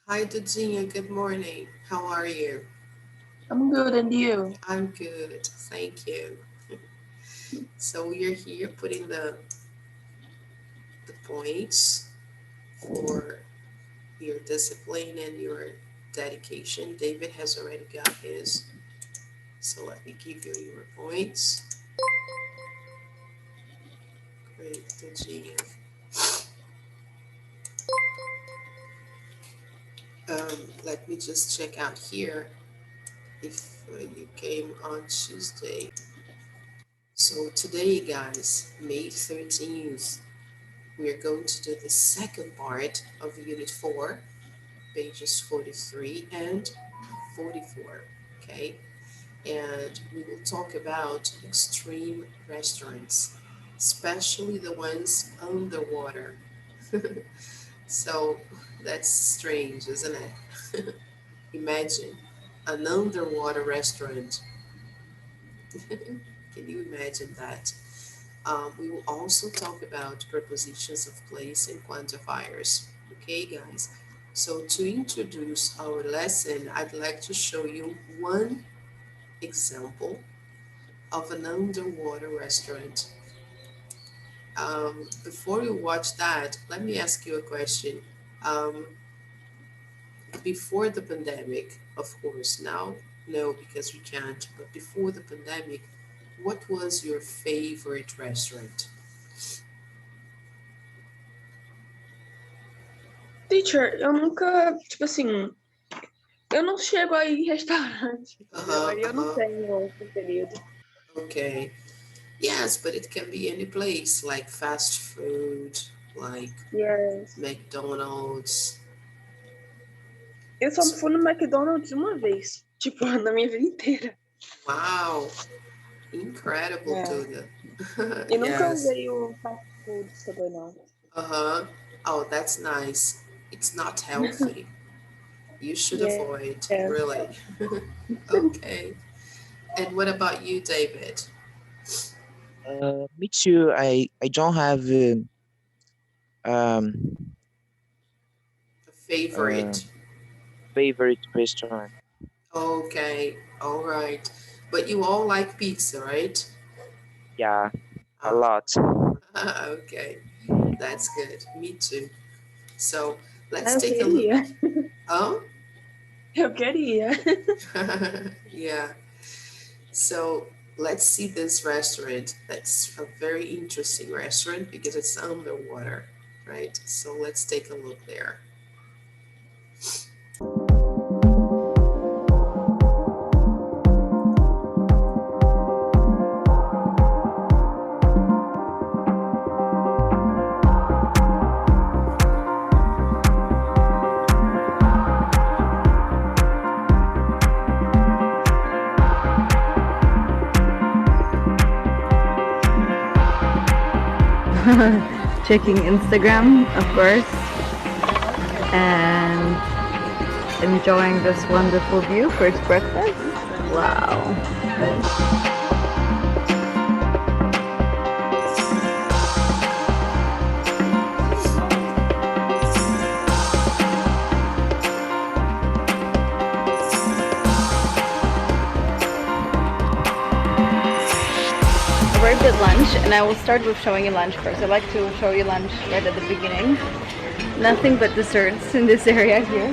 Hi, Dudzinha. Good morning. How are you? I'm good, and you? I'm good. Thank you. So we are here putting the points for your discipline and your dedication. David has already got his. So let me give you your points. Great, Dudzinha. Let me just check out here if you came on Tuesday. So today, guys, May 13th, we are going to do the second part of Unit 4, pages 43 and 44. Okay, and we will talk about extreme restaurants, especially the ones underwater. So that's strange, isn't it? Imagine an underwater restaurant. Can you imagine that? We will also talk about prepositions of place and quantifiers. Okay, guys. So to introduce our lesson, I'd like to show you one example of an underwater restaurant. Before you watch that, let me ask you a question. Um, Before the pandemic, of course, now, no, because we can't, but before the pandemic, what was your favorite restaurant? Teacher, eu nunca, tipo assim, eu não chego aí em restaurante, entendeu? Uh-huh, Aí eu não uh-huh. tenho preferido. Okay. Yes, but it can be any place like fast food, like Yes. McDonald's. Eu só So, fui no McDonald's uma vez, tipo, na minha vida inteira. wow, incredible, É. Duda. E nunca Yes. usei o fast food também, não. Uh-huh. Oh, that's nice. It's not healthy. You should avoid, Yes. really. Okay. And what about you, David? Me too. I don't have um A uh favorite? favorite restaurant. Okay, all right. But you all like pizza, right? Yeah, a Uh, lot. okay, that's good. Me too. So let's Eu take a look. queria. Oh, Eu queria. yeah. So let's see this restaurant. That's a very interesting restaurant because it's underwater, right? So let's take a look there. Checking Instagram, of course, and enjoying this wonderful view for its breakfast. Wow. Arrived at lunch, and I will start with showing you lunch first. I like to show you lunch right at the beginning. Nothing but desserts in this area here.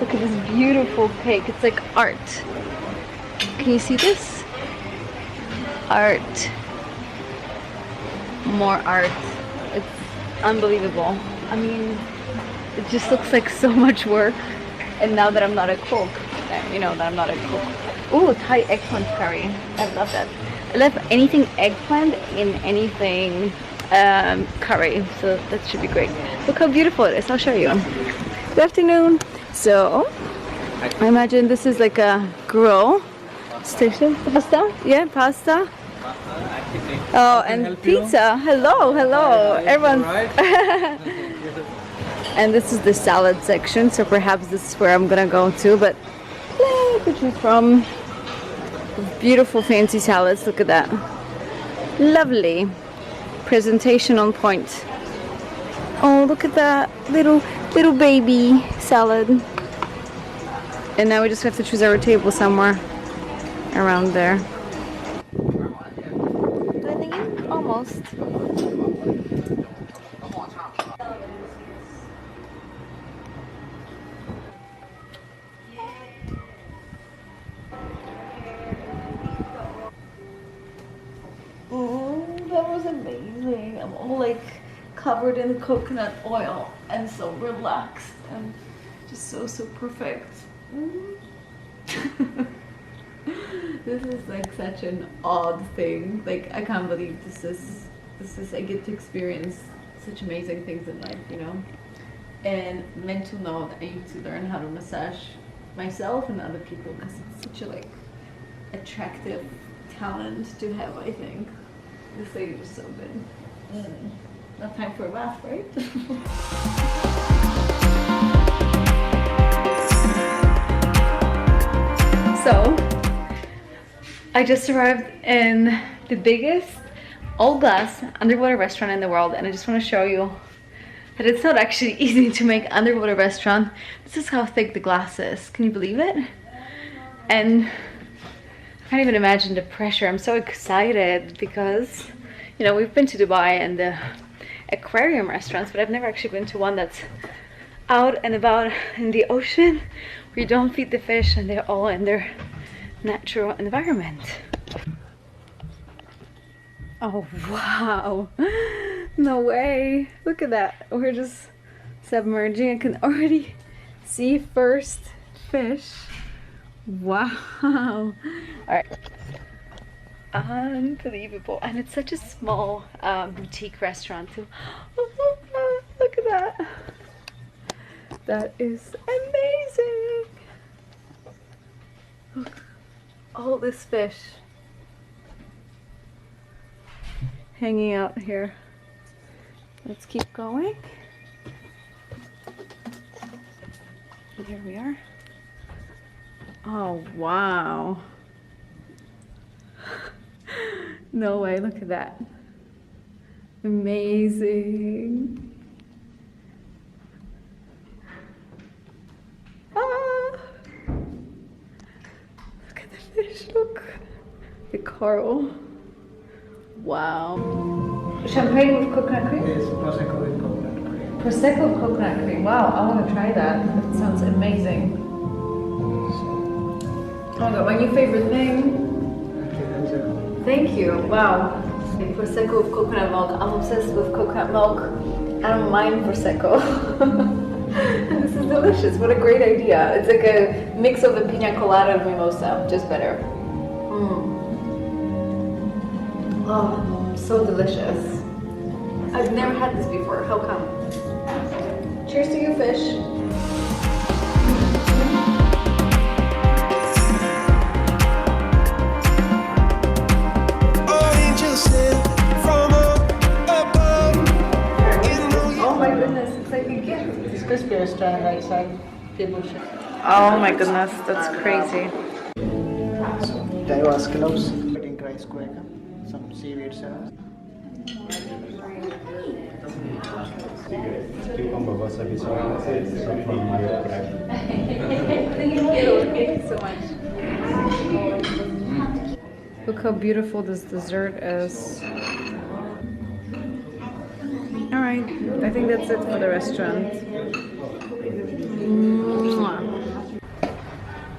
Look at this beautiful cake. It's like art. Can you see this? Art. More art. It's unbelievable. I mean, it just looks like so much work. And now that I'm not a cook, you know that I'm not a cook. Ooh, Thai eggplant curry. I love that. I love anything eggplant in anything curry, so that should be great. Look how beautiful it is. I'll show you. Good afternoon. So, I imagine this is like a grill station. Pasta? Yeah, pasta. Oh, and pizza. Hello, hello. Everyone's. And this is the salad section, so perhaps this is where I'm gonna go to. But yay, to choose from. Beautiful fancy salads. Look at that. Lovely. Presentation on point. Oh, look at that little baby salad. And now we just have to choose our table somewhere around there. Blending in, almost. Oh, that was amazing. I'm all like covered in coconut oil and so relaxed and just so perfect. This is like such an odd thing. Like I can't believe this is I get to experience such amazing things in life, you know. And mental note, I need to learn how to massage myself and other people because it's such a like attractive talent to have, I think. This lady was so good. Now time for a bath, right? So, I just arrived in the biggest all-glass underwater restaurant in the world, and I just want to show you that it's not actually easy to make underwater restaurant. This is how thick the glass is. Can you believe it? And I can't even imagine the pressure. I'm so excited because, you know, we've been to Dubai and the aquarium restaurants, but I've never actually been to one that's out and about in the ocean where you don't feed the fish and they're all in their natural environment. Oh wow, no way. Look at that. We're just submerging. I can already see first fish. Wow. All right. Unbelievable. And it's such a small boutique restaurant too. Look at that. That is amazing. Look, all this fish hanging out here. Let's keep going. Here we are. Oh wow. No way, look at that. Amazing. Ah. Look at the fish, look. The coral. Wow. Champagne with coconut cream? Yes, Prosecco with coconut cream. Prosecco with coconut cream. Wow, I want to try that. That sounds amazing. Oh my god, my new favorite thing. Thank you. Wow. Prosecco with coconut milk. I'm obsessed with coconut milk. I don't mind Prosecco. This is delicious. What a great idea. It's like a mix of a pina colada and mimosa, just better. Oh, so delicious. I've never had this before. How come? Cheers to you, fish. Oh my goodness, it's like a gift. It's crispy extra on the right side. Table shape. Oh my goodness, that's crazy. So, Taiwan scallops, cutting rice quaker, some seaweed salad. Cucumber wasabi sauce, some mayo crab. Thank you so much. Look how beautiful this dessert is. Alright, I think that's it for the restaurant.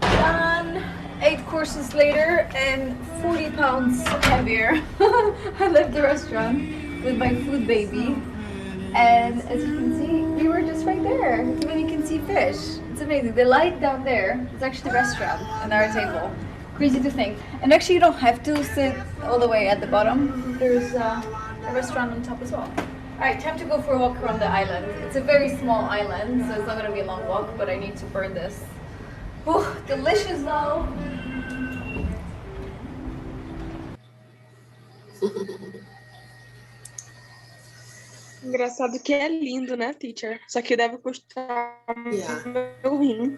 Done! 8 courses later and 40 pounds heavier. I left the restaurant with my food baby. And as you can see, we were just right there. Even you can see fish. It's amazing. The light down there is actually the restaurant and our table. Crazy to think. And actually you don't have to sit all the way at the bottom. There's a restaurant on top as well. Alright, time to go for a walk around the island. It's a very small island, so it's not going to be a long walk, but I need to burn this. Oh, delicious though! Engraçado que é lindo, né, teacher? Só que deve custar Yeah. meu rim.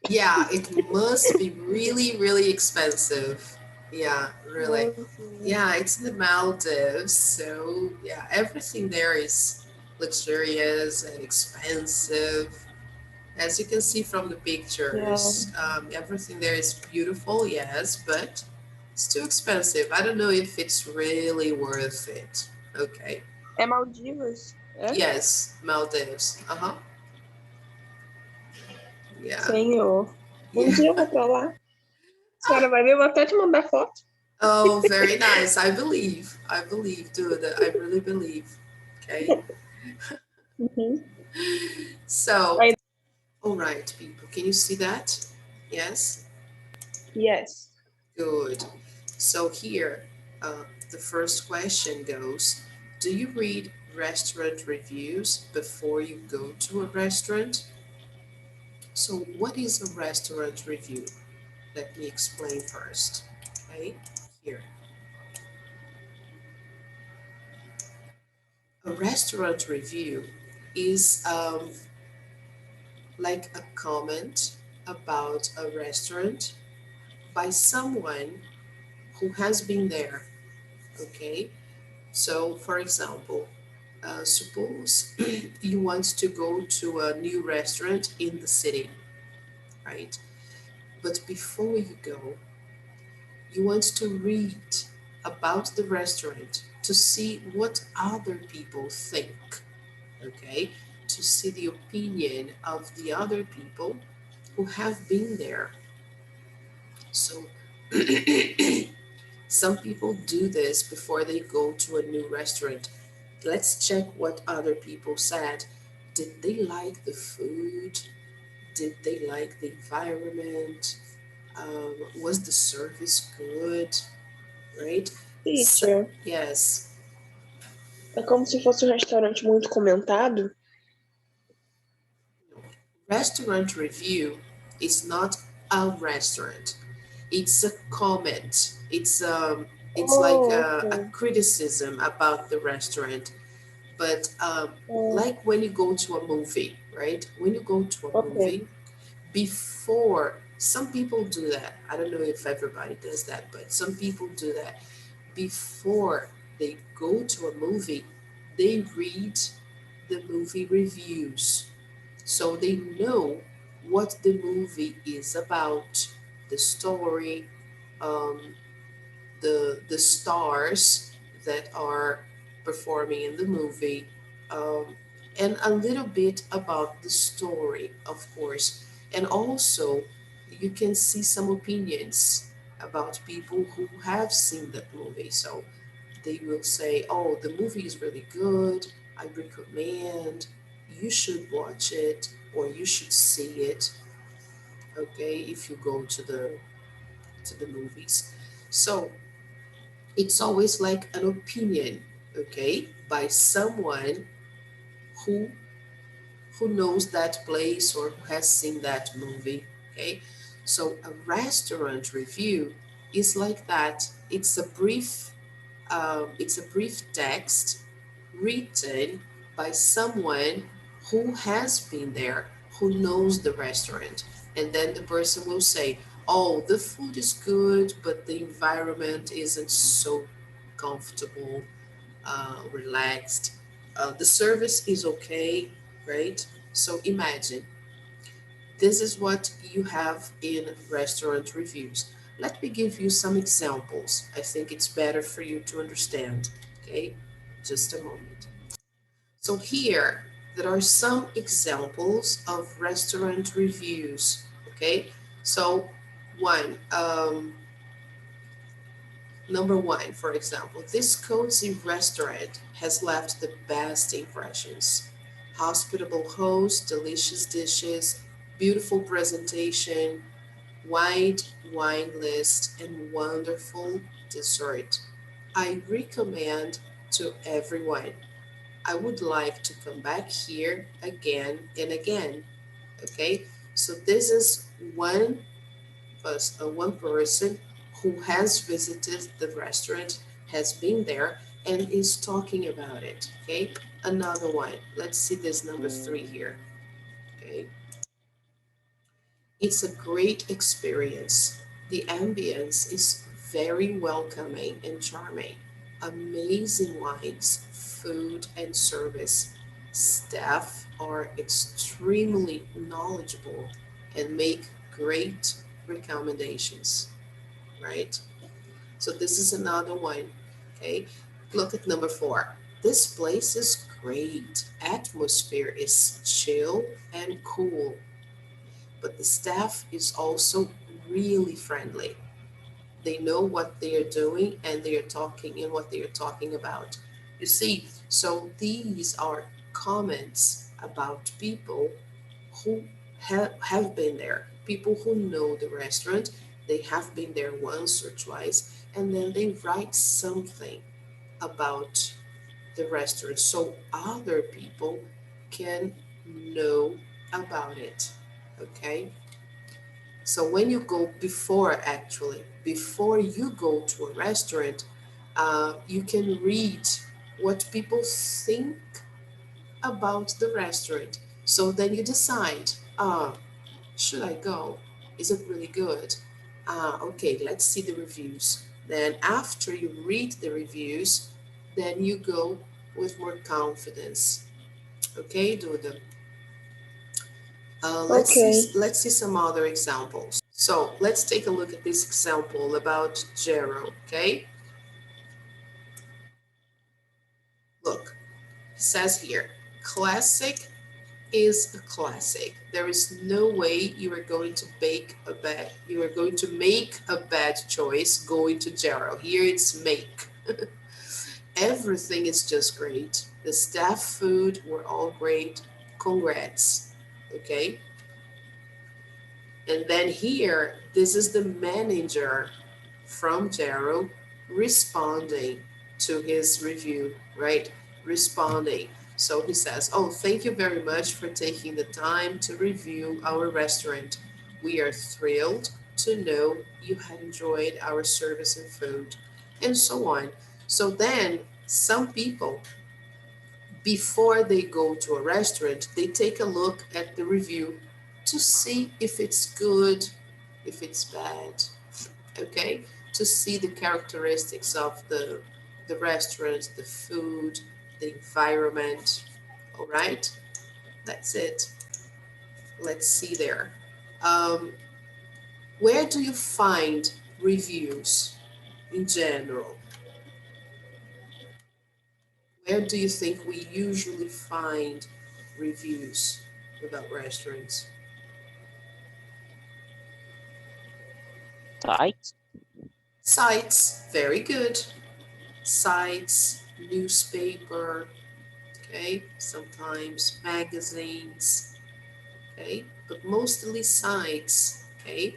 Yeah, it must be really, really expensive. Yeah, really. Yeah, it's in the Maldives, so yeah, everything there is luxurious and expensive. As you can see from the pictures, everything there is beautiful, yes, but it's too expensive. I don't know if it's really worth it. Okay. É Maldivas? É? Yes, Maldives. Uh-huh. Yeah. Senhor. Um Yeah. dia eu vou pra lá. A senhora vai ver, eu vou até te mandar foto. Oh, very nice. I believe. I believe, dude. I really believe. Okay. Uhum. So, Aí, all right, people. Can you see that? Yes. yes. Good. So here, the first question goes, do you read restaurant reviews before you go to a restaurant? So what is a restaurant review? Let me explain first. Okay, here. A restaurant review is like a comment about a restaurant by someone who has been there. Okay, so for example, suppose you want to go to a new restaurant in the city, right? But before you go, you want to read about the restaurant to see what other people think, okay? To see the opinion of the other people who have been there. So some people do this before they go to a new restaurant. Let's check what other people said. Did they like the food? Did they like the environment? Was the service good? Right? So, Teacher, yes. é como se fosse um restaurante muito comentado. Restaurant review is not a restaurant. It's a comment. It's like Oh, a ok. criticism about the restaurant. But like when you go to a movie, right? When you go to a Ok. movie, before, some people do that. I don't know if everybody does that, but some people do that. Before they go to a movie, they read the movie reviews. So they know what the movie is about, the story, um, the stars that are performing in the movie, um, and a little bit about the story, of course. And also, you can see some opinions about people who have seen that movie. So they will say, "Oh, the movie is really good. I recommend. You should watch it, or you should see it." Okay, if you go to the movies. So it's always like an opinion, okay, by someone who who knows that place or who has seen that movie, okay? So a restaurant review is like that. It's a brief text written by someone who has been there, who knows the restaurant. And then the person will say, "Oh, the food is good, but the environment isn't so comfortable, relaxed. The service is okay," right? So imagine this is what you have in restaurant reviews. Let me give you some examples. I think it's better for you to understand. Okay, just a moment. So here, there are some examples of restaurant reviews. Okay, so one, number one, for example, this cozy restaurant has left the best impressions. Hospitable host, delicious dishes, beautiful presentation, wide wine list, and wonderful dessert. I recommend to everyone. I would like to come back here again and again. Okay, so this is one person who has visited the restaurant, has been there, and is talking about it. Okay, another one. Let's see this number three here. Okay, it's a great experience. The ambience is very welcoming and charming. Amazing wines, food, and service. Staff are extremely knowledgeable and make great recommendations, right? So this is another one, okay? Look at number 4. This place is great. Atmosphere is chill and cool, but the staff is also really friendly. They know what they are doing and they are talking and what they are talking about. You see, so these are comments about people who have been there, people who know the restaurant, they have been there once or twice, and then they write something about the restaurant so other people can know about it. Okay? So when you go before you go to a restaurant, you can read what people think about the restaurant. So then you decide, should I go? Is it really good? Okay, let's see the reviews. Then after you read the reviews, then you go with more confidence. Okay, Duda. Okay. Let's see some other examples. So let's take a look at this example about Jero. Okay, look, it says here, classic is a classic. There is no way you are going to make a bad choice going to Jero. Here it's make. Everything is just great. The staff food were all great. Congrats. Okay. And then here, this is the manager from Jero responding to his review, right? Responding. So he says, oh, thank you very much for taking the time to review our restaurant. We are thrilled to know you had enjoyed our service and food, and so on. So then some people, before they go to a restaurant, they take a look at the review to see if it's good, if it's bad, okay? To see the characteristics of the restaurant, the food, the environment. All right, that's it. Let's see there. Um, where do you find reviews in general? Where do you think we usually find reviews about restaurants? Sites? Sites, very good. Sites, newspaper, okay, sometimes magazines, okay, but mostly sites, okay.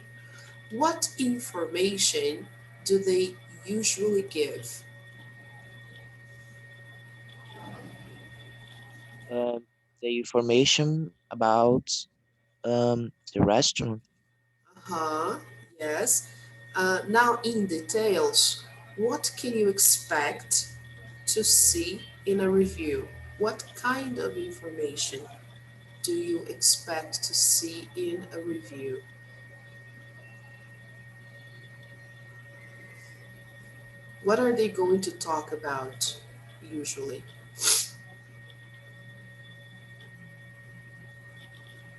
What information do they usually give? Um, the information about the restaurant. Uh-huh, yes. Now, in details, what can you expect to see in a review? What kind of information do you expect to see in a review? What are they going to talk about usually?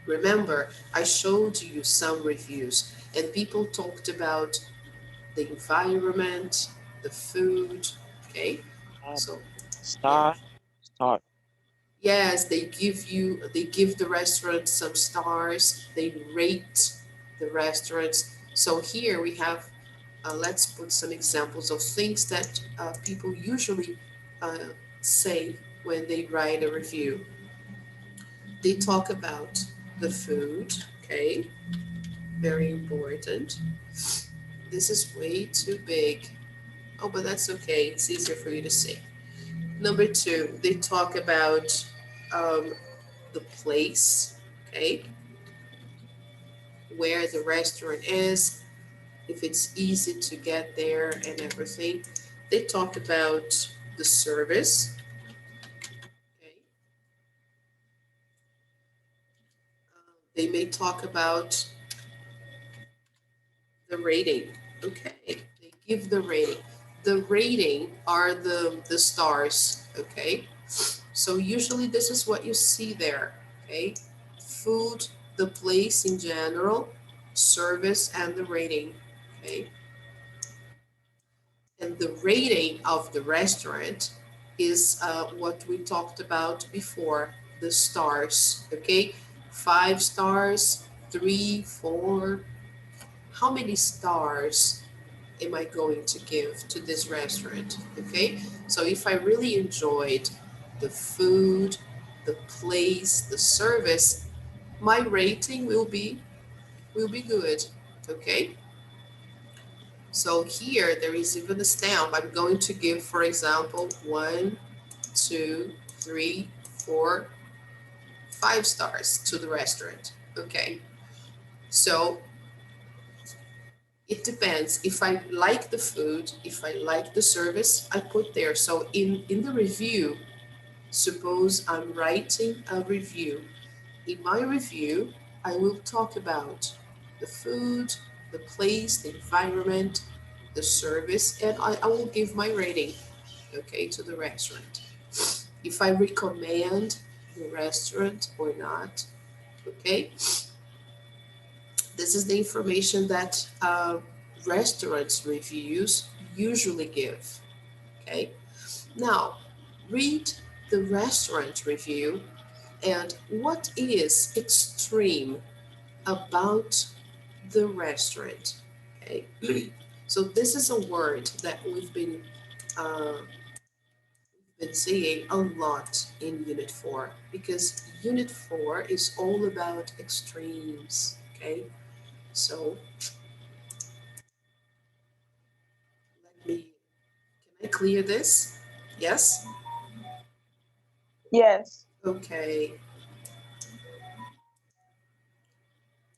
Remember, I showed you some reviews and people talked about the environment, the food, okay? Um, So, yeah. star, star. Yes, they give the restaurant some stars, they rate the restaurants. So here we have, let's put some examples of things that people usually uh, say when they write a review. They talk about the food, okay, very important. This is way too big. Oh, but that's okay, it's easier for you to see. Number 2, they talk about the place, okay, where the restaurant is, if it's easy to get there and everything. They talk about the service, okay. They may talk about the rating, okay. They give the rating. The rating are the stars, okay. So usually this is what you see there. okay? Food, the place in general, service, and the rating, okay? And the rating of the restaurant is what we talked about before, the stars, okay? 5 stars, 3, 4. How many stars am I going to give to this restaurant? Okay, so if I really enjoyed the food, the place, the service, my rating will be good. Okay, so here there is even a stamp. I'm going to give, for example, 1, 2, 3, 4, 5 stars to the restaurant. Okay, so it depends. If I like the food, if I like the service, I put there. So in the review, suppose I'm writing a review. In my review, I will talk about the food, the place, the environment, the service, and I will give my rating, okay, to the restaurant. If I recommend the restaurant or not, okay, this is the information that restaurants reviews usually give. Okay, now read the restaurant review and what is extreme about the restaurant. Okay, so this is a word that we've been seeing a lot in Unit 4 because Unit 4 is all about extremes. Okay, so let me, can I clear this? Yes? Yes. Okay.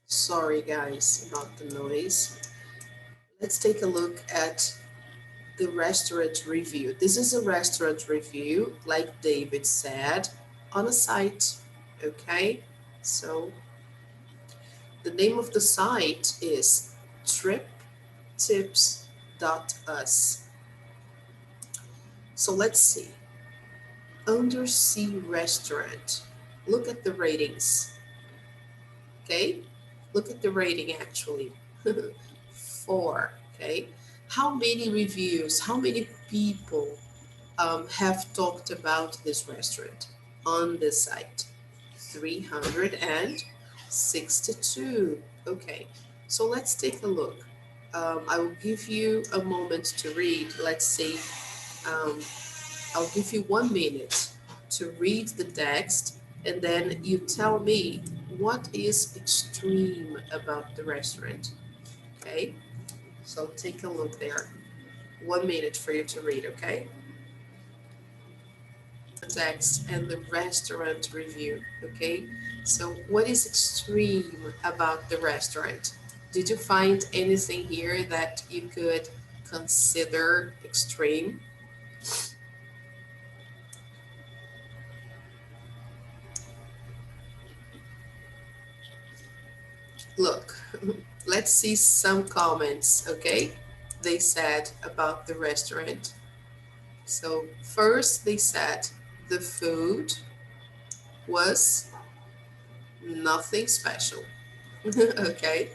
Sorry guys about the noise. Let's take a look at the restaurant review. This is a restaurant review, like David said, on a site. Okay, so the name of the site is triptips.us. So let's see. Undersea restaurant. Look at the ratings. Okay, look at the rating actually. 4. Okay, how many reviews, how many people have talked about this restaurant on this site? 362. Okay, so let's take a look. I will give you a moment to read. Let's see. Um, I'll give you 1 minute to read the text, and then you tell me what is extreme about the restaurant. Okay, so take a look there. 1 minute for you to read, okay? The text and the restaurant review, okay? So what is extreme about the restaurant? Did you find anything here that you could consider extreme? Look, let's see some comments, okay? They said about the restaurant. So first they said the food was nothing special. Okay.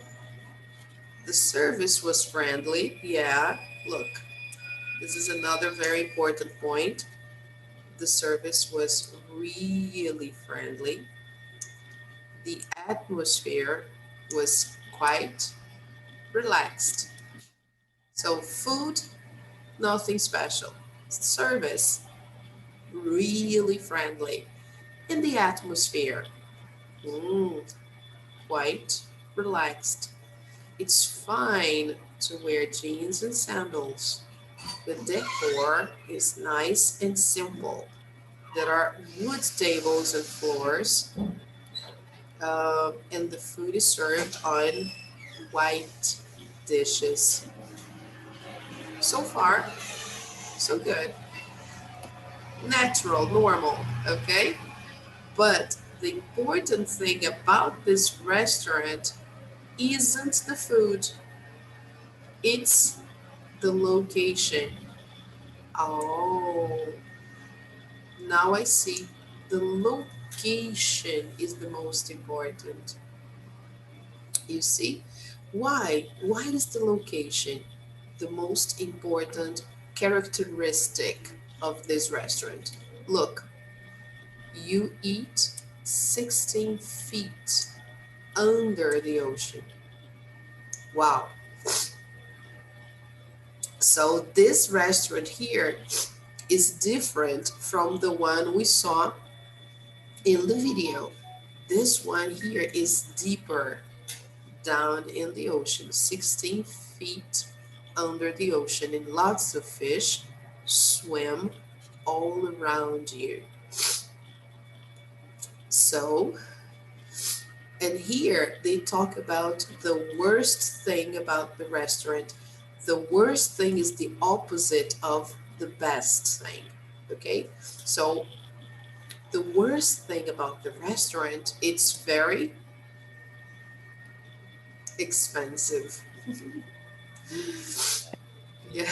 The service was friendly. Yeah, look, this is another very important point. The service was really friendly. The atmosphere was quite relaxed. So, food, nothing special. Service, really friendly. And the atmosphere, mm, quite relaxed. It's fine to wear jeans and sandals. The decor is nice and simple. There are wood tables and floors, and the food is served on white dishes. So far, so good. Natural, normal, okay? But the important thing about this restaurant isn't the food, it's the location. Oh, now I see. The location is the most important. You see? Why? Why is the location the most important characteristic of this restaurant? Look, you eat 16 feet under the ocean. Wow. So this restaurant here is different from the one we saw in the video. This one here is deeper down in the ocean, 16 feet under the ocean, and lots of fish swim all around you. So, and here they talk about the worst thing about the restaurant. The worst thing is the opposite of the best thing. Okay, so the worst thing about the restaurant, it's very expensive. Yeah.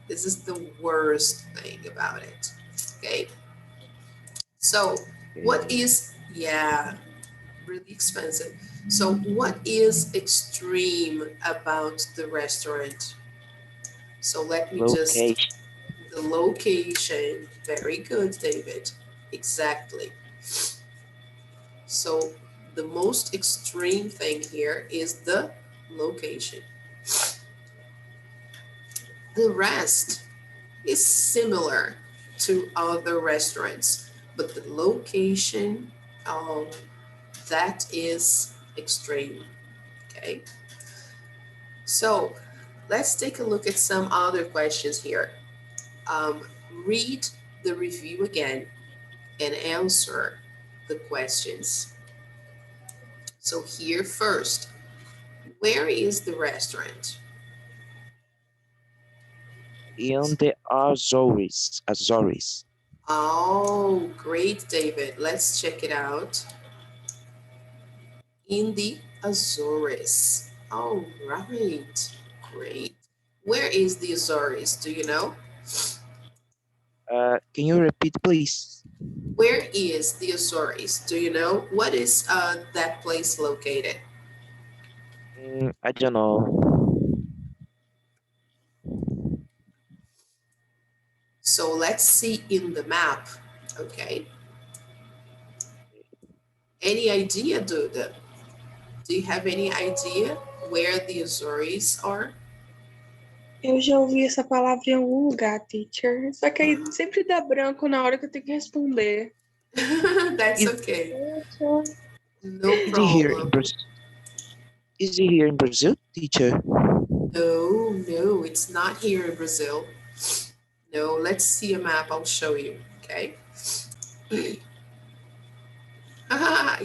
This is the worst thing about it. Okay. So what is, yeah, really expensive. So what is extreme about the restaurant? So let me just, Location. the location. Very good, David. Exactly. So the most extreme thing here is the location. The rest is similar to other restaurants, but the location, um, that is extreme. Okay. So let's take a look at some other questions here. Read the review again and answer the questions. So here first, where is the restaurant? In the Azores. Azores. Oh, great, David. Let's check it out. In the Azores. All right, great. Where is the Azores? Do you know? Can you repeat, please? Where is the Azores? Do you know? What is that place located? I don't know. So let's see in the map. Okay. Any idea, Duda? Do you have any idea where the Azores are? Eu já ouvi essa palavra em algum lugar, teacher. Só que aí sempre dá branco na hora que eu tenho que responder. That's Is, okay. Teacher. No is it here in problem. Brazil? Is it here in Brazil, teacher? No, no, it's not here in Brazil. No, let's see a map. I'll show you. Okay.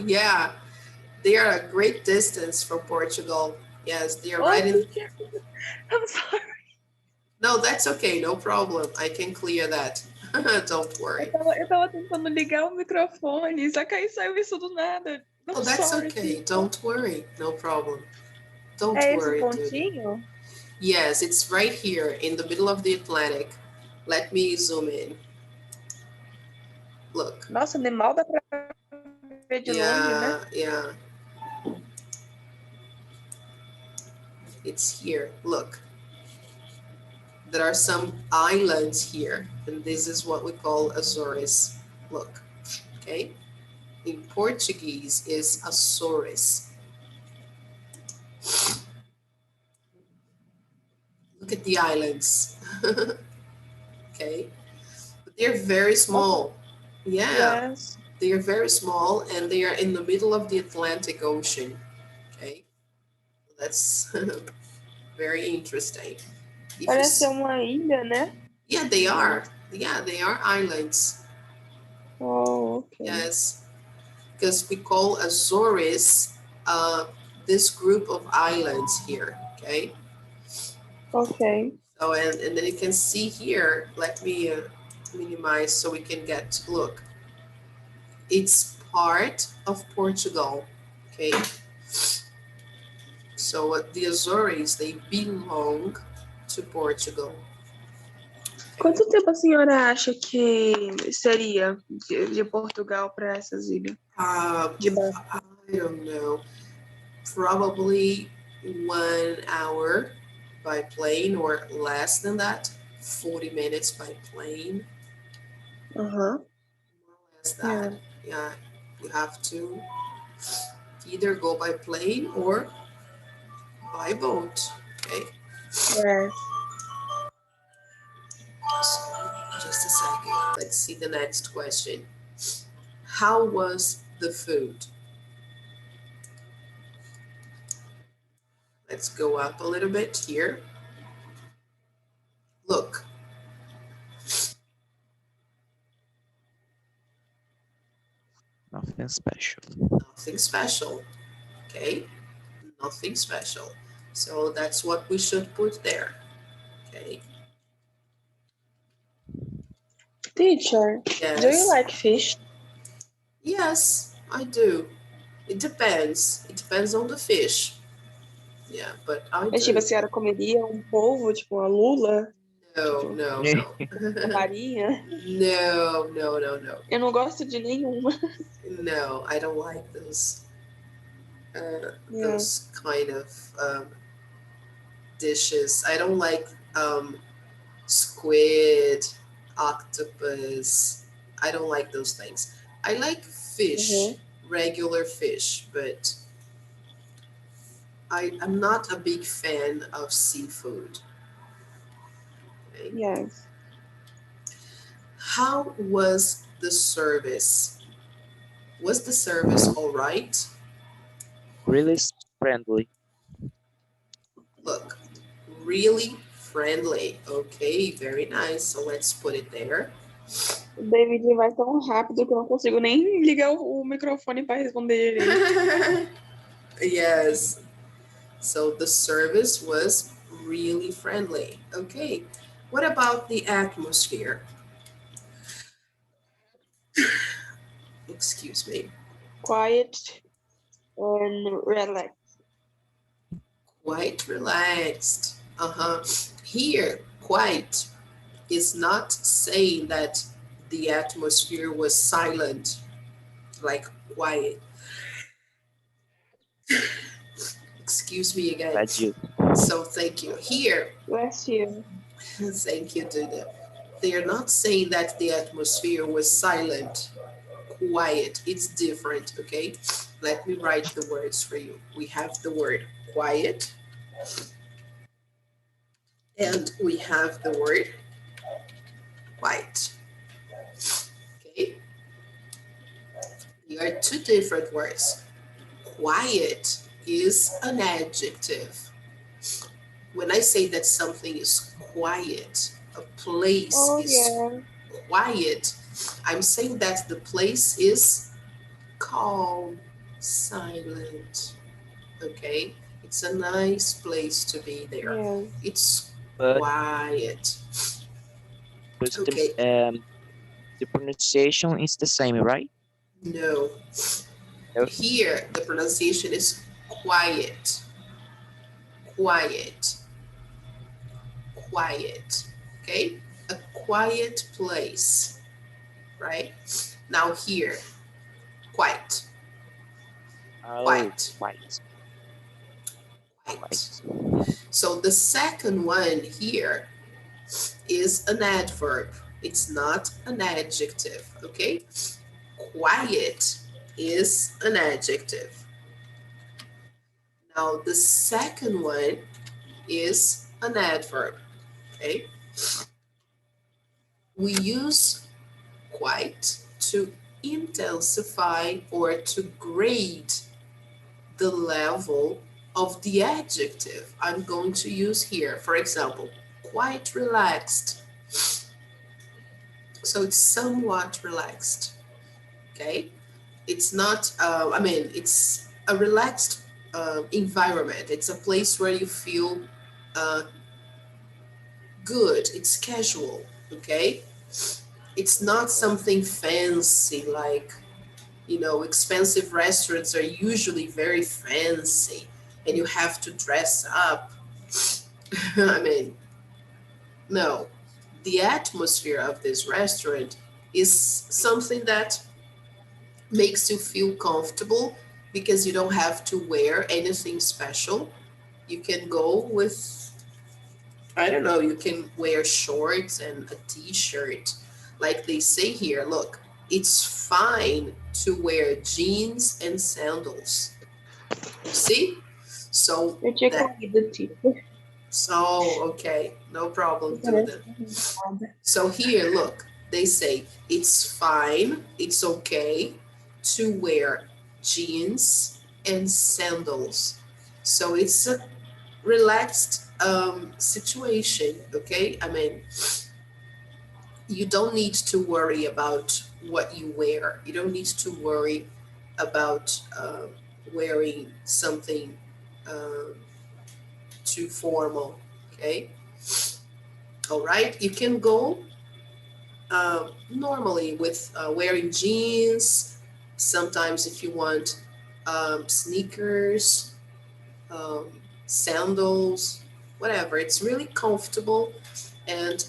Yeah, they are a great distance from Portugal. Yes, they are Oh, right in. teacher. I'm sorry. No, that's okay. No problem. I can clear that. Don't worry. Eu tava tentando ligar o microfone, só que aí saiu isso do nada. Oh, I'm that's sorry, okay. teacher. Don't worry. No problem. Don't É esse worry, dude. pontinho? Yes, it's right here in the middle of the Atlantic. Let me zoom in. Look. Nossa, nem mal dá pra ver de longe, né? Yeah. It's here. Look. There are some islands here, and this is what we call Azores. Look, okay? In Portuguese is Azores. Look at the islands. Okay? But they're very small. Yeah, Yes. they are very small, and they are in the middle of the Atlantic Ocean. Okay? That's very interesting. If you Parece see- uma ilha, né? Yeah, they are. Yeah, they are islands. Oh, okay. Yes, because we call Azores this group of islands here. Okay. Okay. So and then you can see here. Let me minimize so we can get to look. It's part of Portugal. Okay. So the Azores, they belong to Portugal. Quanto tempo a senhora acha que seria de Portugal para essas ilhas? De barco? I don't know. Probably 1 hour by plane or less than that. 40 minutes by plane. Aham. More or less that. Yeah, you have to either go by plane or by boat. Okay. É. Just a second. Let's see the next question. How was the food? Let's go up a little bit here. Look. Nothing special. Nothing special. Okay. Nothing special. So that's what we should put there. Okay. Teacher, do you Yes. like fish? Yes, I do. It depends. It depends on the fish. Yeah, but I Mas, tipo, a do. senhora comeria um polvo, tipo uma lula, No, tipo, no, Yeah. no. uma marinha? No, no, no, no. Eu não gosto de nenhuma. No, I don't like those Yeah. those kind of dishes. I don't like squid, octopus. I don't like those things. I like fish, regular fish, but I'm not a big fan of seafood. Okay. Yes. How was the service? Was the service all right? Really friendly. Look, really friendly. Okay, very nice. So let's put it there. O David vai tão rápido que eu não consigo nem ligar o microfone para responder direito. Yes. So the service was really friendly. Okay. What about the atmosphere? Excuse me. Quiet and relaxed. Quite relaxed. Uh-huh. Here, quite is not saying that the atmosphere was silent, like quiet. Excuse me again. Glad you. So thank you. Here, Bless you. thank you, Duda. They are not saying that the atmosphere was silent, quiet. It's different, okay? Let me write the words for you. We have the word quiet, and we have the word white. Okay? They are two different words. Quiet is an adjective. When I say that something is quiet, a place is quiet, I'm saying that the place is calm, silent. Okay? It's a nice place to be there. Yeah. It's But quiet. the, Okay. the pronunciation is the same, right? No. No. Here, the pronunciation is quiet. Quiet. Quiet. Okay? A quiet place. Right? Now here, quiet. Oh, Quiet. white. Quiet. So the second one here is an adverb. It's not an adjective, okay? Quiet is an adjective. Now the second one is an adverb, okay? We use quite to intensify or to grade the level of the adjective I'm going to use here. For example, quite relaxed. So it's somewhat relaxed, okay? It's not, it's a relaxed environment. It's a place where you feel good. It's casual, okay? It's not something fancy like, expensive restaurants are usually very fancy and you have to dress up. No. the atmosphere of this restaurant is something that makes you feel comfortable because you don't have to wear anything special. You can go with, I don't know, you can wear shorts and a t-shirt. Like they say here, look, it's fine to wear jeans and sandals. You see? So Eu tinha that, caído, teacher. so okay, no problem, Parece Duda. nada. So here, look, they say it's fine, it's okay to wear jeans and sandals. So it's a relaxed situation, okay? I mean, you don't need to worry about what you wear. You don't need to worry about wearing something uh, too formal, okay? All right, you can go normally with wearing jeans. Sometimes, if you want sneakers, sandals, whatever. It's really comfortable and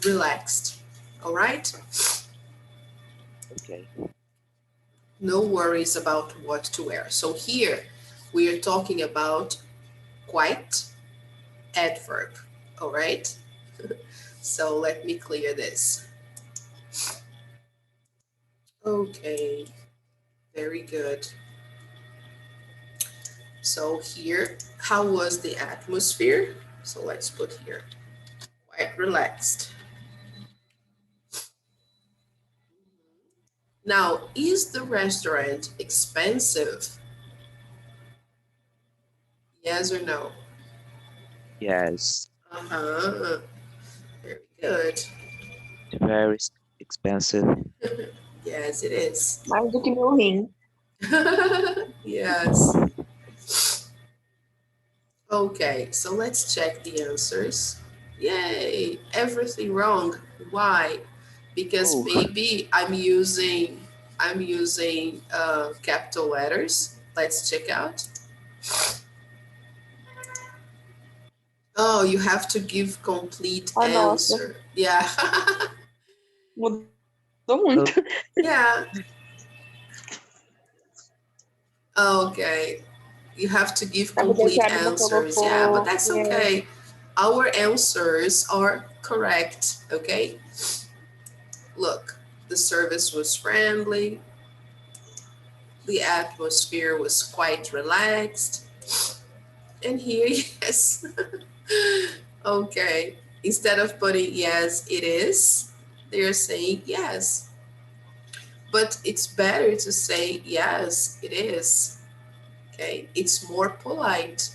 relaxed. All right? Okay. No worries about what to wear. So here we are talking about quite adverb. All right? So let me clear this. Okay, very good. So here, how was the atmosphere? So let's put here, quite relaxed. Now, is the restaurant expensive? Yes or no? Yes. Uh-huh. Very good. Very expensive. Yes, it is. Mais do que meu rim. Yes. Okay, so let's check the answers. Yay, everything wrong. Why? Because Oh, maybe I'm using capital letters. Let's check out. Oh, you have to give complete Ah, nossa. answer. Yeah. Mudou muito. Yeah. Okay. You have to give A vida que complete a Adma answers. Yeah, but colocou. that's okay. Our answers are correct. Okay. Look, the service was friendly. The atmosphere was quite relaxed. And here, yes. Okay. Instead of putting yes, it is, they're saying yes. But it's better to say yes, it is. Okay. It's more polite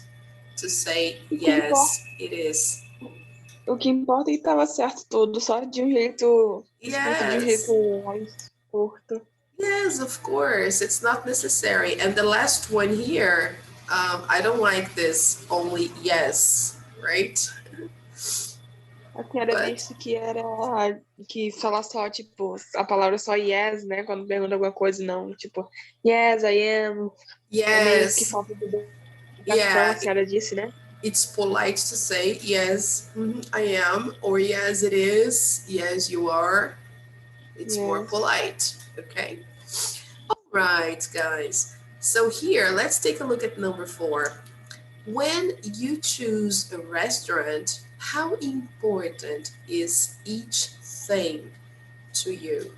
to say O que importa, yes, it is. o que importa é que estava certo tudo, só de um jeito escrito de um Yes. jeito mais curto. Yes, of course. It's not necessary. And the last one here, I don't like this only yes, right? Eu tinha But visto que era que falar só, tipo, a palavra só yes, né? Quando pergunta alguma coisa, não. Tipo, yes, I am. É meio que yes, falta de educação, a yeah, senhora disse, né? it's polite to say yes, I am, or yes, it is, yes, you are. It's more Yes. polite, okay? All right, guys. So here, let's take a look at number 4. When you choose a restaurant, how important is each thing to you?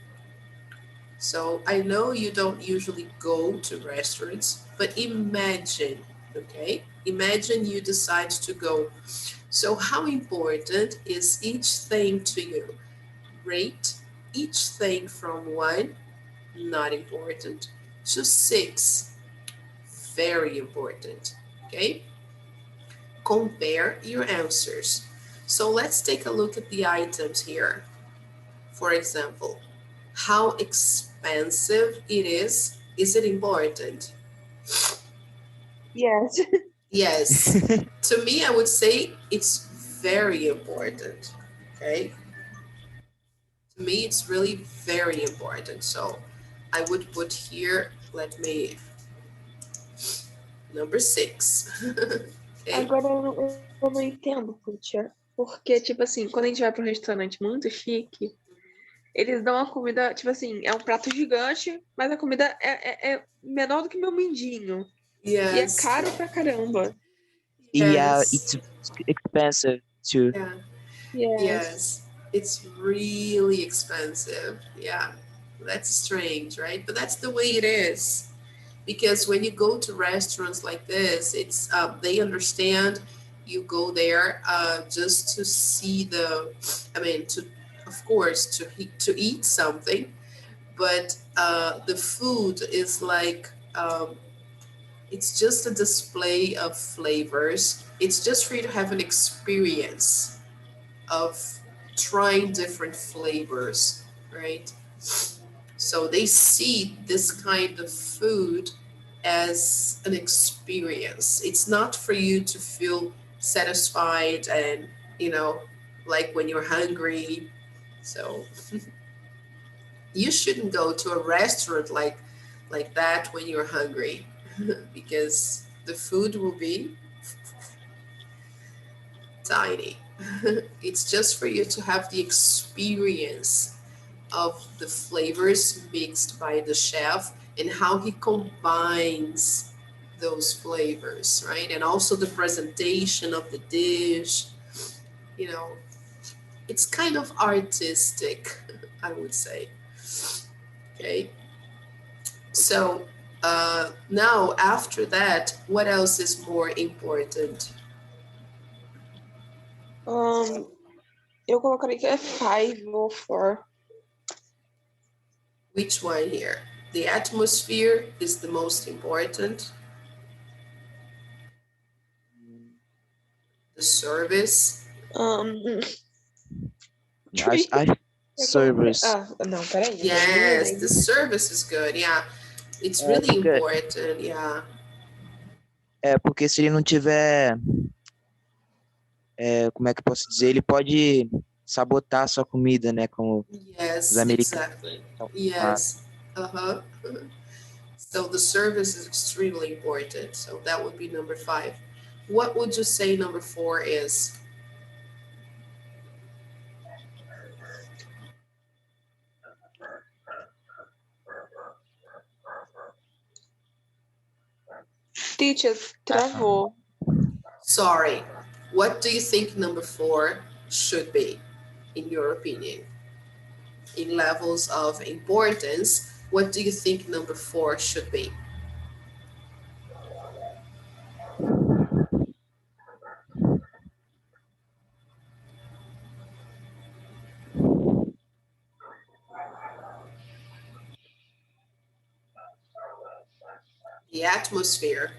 So I know you don't usually go to restaurants, but imagine, okay? Imagine you decide to go. So how important is each thing to you? Rate each thing from 1, not important, to 6, very important, okay? Compare your answers. So let's take a look at the items here. For example, how expensive it is it important? Yes. Yes. To me, I would say it's very important. Okay. To me, it's really very important. So I would put here, let me, number 6. Okay. Agora eu não entendo, teacher. Porque, tipo assim, quando a gente vai pra um restaurante muito chique, eles dão a comida, tipo assim, é um prato gigante, mas a comida é menor do que meu mindinho. E é Yes. caro pra caramba. Yeah, Yes. it's expensive too. Yeah. Yes. Yes. It's really expensive. Yeah. That's strange, right? But that's the way it is. Because when you go to restaurants like this, it's they understand you go there just to see the, I mean, to of course to eat something, but the food is like it's just a display of flavors. It's just for you to have an experience of trying different flavors, right? So they see this kind of food as an experience. It's not for you to feel satisfied and, you know, like when you're hungry. So you shouldn't go to a restaurant like that when you're hungry because the food will be tiny. It's just for you to have the experience of the flavors mixed by the chef and how he combines those flavors, right? And also the presentation of the dish, you know, it's kind of artistic, I would say. Okay. So now after that, what else is more important? Eu colocaria que é 5 ou 4. Which one here? The atmosphere is the most important. The service. I service. Não, peraí. Yes, the service is good. Yeah, it's really important. Yeah. Porque se ele não tiver, como é que eu posso dizer? Ele pode sabotar a sua comida, né? Como os Yes, americanos. exactly. Yes. So the service is extremely important. So that would be number 5. What would you say number 4 is? Teacher, travou. Sorry. What do you think number 4 should be, in your opinion? In levels of importance, what do you think number 4 should be? The atmosphere.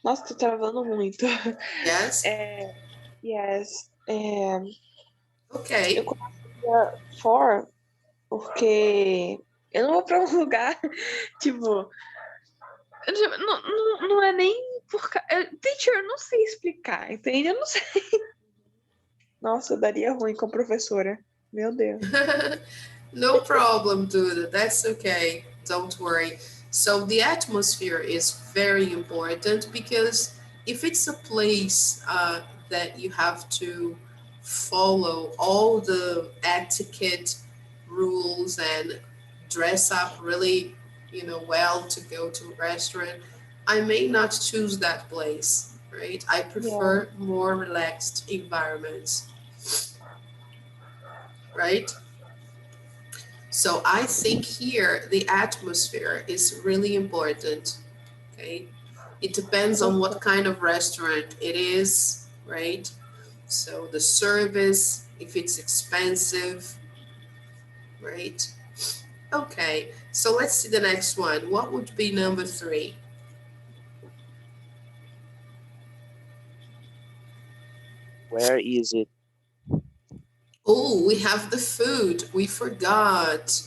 Nossa, tô travando muito. Yes? Yes. Okay. Eu colocaria 4 porque eu não vou pra um lugar, tipo, não é nem por teacher, eu não sei explicar, entende? Eu não sei. Nossa, daria ruim com a professora. Meu Deus. No problem, dude. That's okay. Don't worry. So the atmosphere is very important because if it's a place that you have to follow all the etiquette rules and dress up really, well to go to a restaurant, I may not choose that place, right? I prefer more relaxed environments, right? So I think here the atmosphere is really important. Okay. It depends on what kind of restaurant it is, right? So the service, if it's expensive, right? Okay. So let's see the next one. What would be number 3? Where is it? Oh, we have the food. We forgot.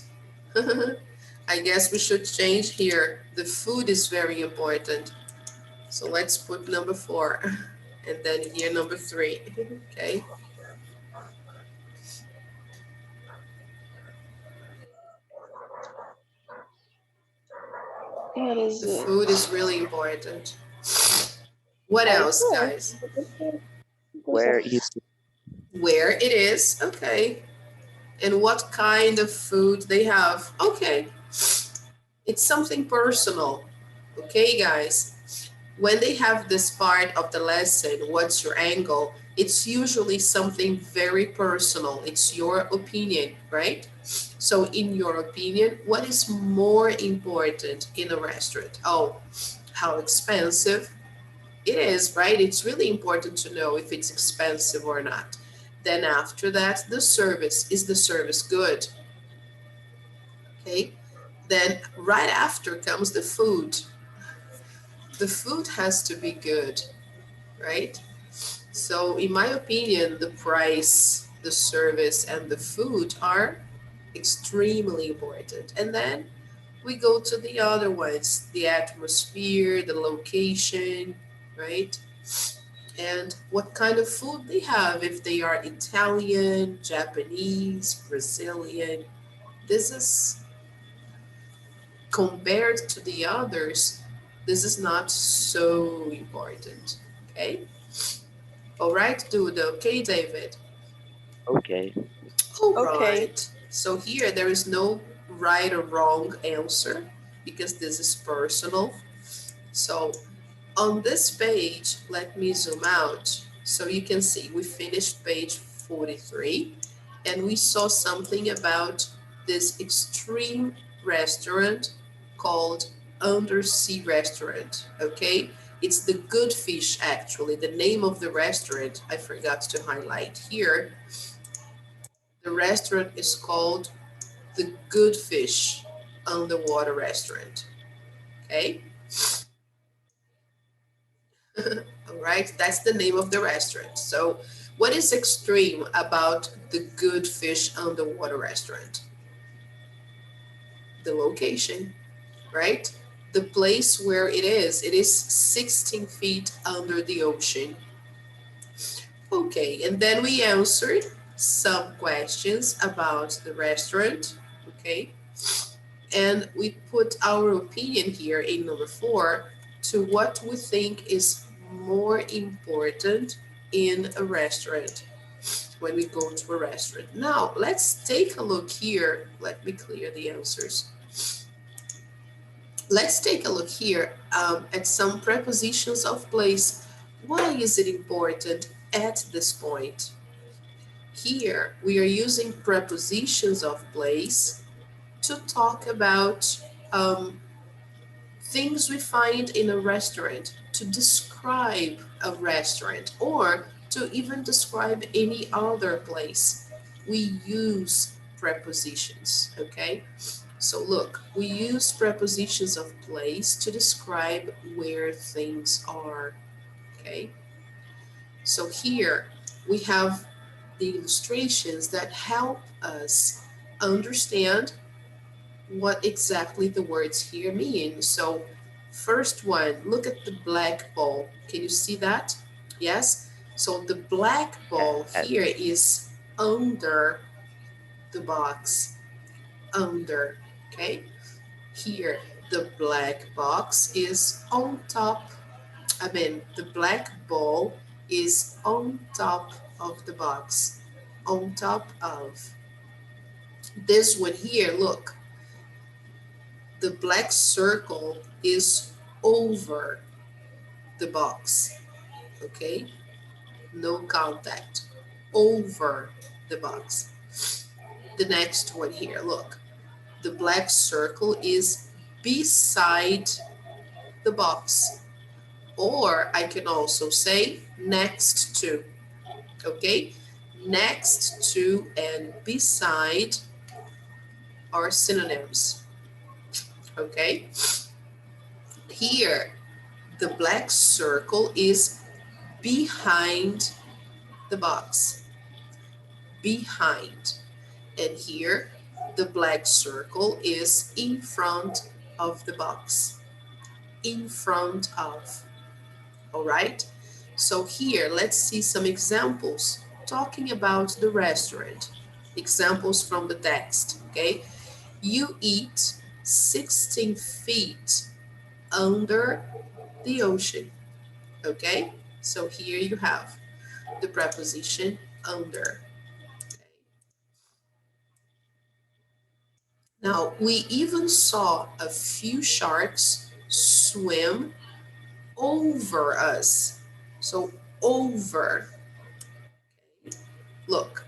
I guess we should change here. The food is very important. So let's put number 4 and then here number 3, okay? The food is really important. What É else, isso é. guys? Where is it? Where it is, okay. And what kind of food they have, okay. It's something personal, okay, guys? When they have this part of the lesson, what's your angle? It's usually something very personal. It's your opinion, right? So in your opinion, what is more important in a restaurant? Oh, how expensive it is, right? It's really important to know if it's expensive or not. Then after that, the service. Is the service good? Okay. Then right after comes the food. The food has to be good, right? So in my opinion, the price, the service, and the food are extremely important. And then we go to the other ones, the atmosphere, the location, right? And what kind of food they have, if they are Italian, Japanese, Brazilian. This is compared to the others, this is not so important. Okay? All right, dude. Okay, David. Okay. All Ok. right. So here there is no right or wrong answer because this is personal. So on this page, let me zoom out so you can see we finished page 43 and we saw something about this extreme restaurant called Undersea Restaurant, okay? It's the Good Fish, actually. The name of the restaurant, I forgot to highlight here. The restaurant is called the Good Fish Underwater Restaurant, okay? All right, that's the name of the restaurant. So what is extreme about the Good Fish Underwater Restaurant? The location, right? The place where it is 16 feet under the ocean. Okay, and then we answered some questions about the restaurant, okay? And we put our opinion here in number 4 to what we think is more important in a restaurant when we go to a restaurant. Now, let's take a look here. Let me clear the answers. Let's take a look here at some prepositions of place. Why is it important at this point? Here, we are using prepositions of place to talk about things we find in a restaurant, to describe a restaurant, or to even describe any other place. We use prepositions, okay? So look, we use prepositions of place to describe where things are, okay? So here we have the illustrations that help us understand what exactly the words here mean. So first one, look at the black ball. Can you see that? Yes? So the black ball Yes. here is under the box, under, okay? Here, the black box is on top, the black ball is on top of the box, on top of. This one here, look, the black circle is over the box, okay? No contact, over the box. The next one here, look, the black circle is beside the box, or I can also say next to, okay? Next to and beside are synonyms, okay? Here, the black circle is behind the box, behind. And here, the black circle is in front of the box, in front of, all right? So here, let's see some examples talking about the restaurant. Examples from the text, okay? You eat 16 feet under the ocean. Okay, so here you have the preposition under. Now, we even saw a few sharks swim over us. So, over. Look,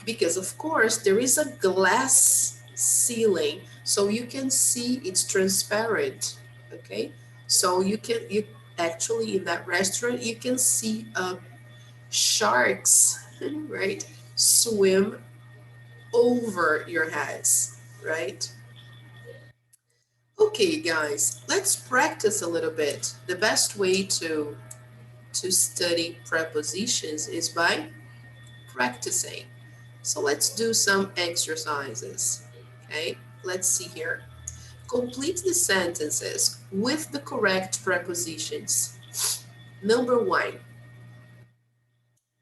because of course there is a glass ceiling, so you can see it's transparent. Okay, so you actually in that restaurant you can see sharks, right, swim over your heads, right? Okay, guys, let's practice a little bit. The best way to study prepositions is by practicing. So let's do some exercises. Okay, let's see here. Complete the sentences with the correct prepositions. Number one,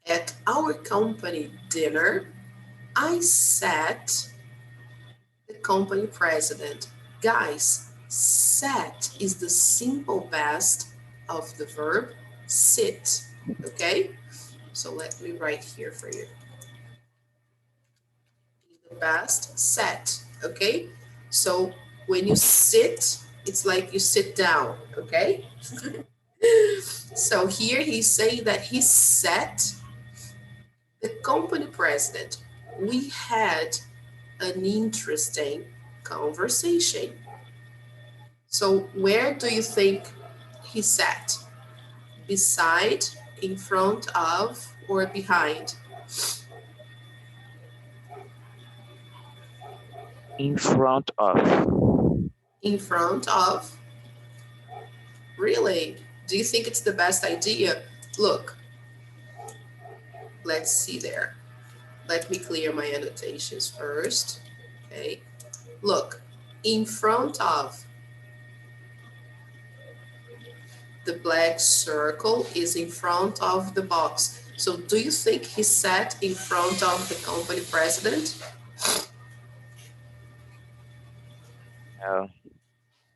at our company dinner, I sat the company president. Guys, sat is the simple past of the verb sit. Okay, so let me write here for you. The past, sat. Okay, so when you sit, it's like you sit down. Okay, so here he's saying that he sat the company president. We had an interesting conversation. So where do you think he sat? Beside, in front of, or behind? In front of. In front of. Really? Do you think it's the best idea? Look, let's see there. Let me clear my annotations first. Okay. Look, in front of. The black circle is in front of the box. So do you think he sat in front of the company president? Não.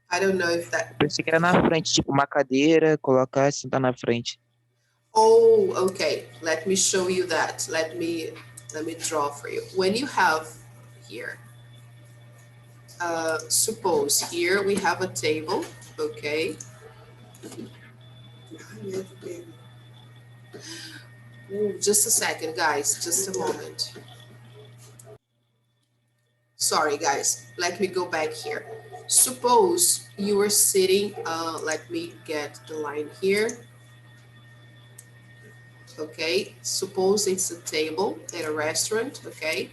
I don't know if that. Pensei que era na frente, tipo uma cadeira, colocar e sentar na frente. Oh, okay. Let me show you that. Let me draw for you. When you have here, suppose here we have a table, okay? Ooh, just a second, guys, just a moment. Sorry, guys, let me go back here. Suppose you are sitting, let me get the line here. Okay, suppose it's a table at a restaurant, okay?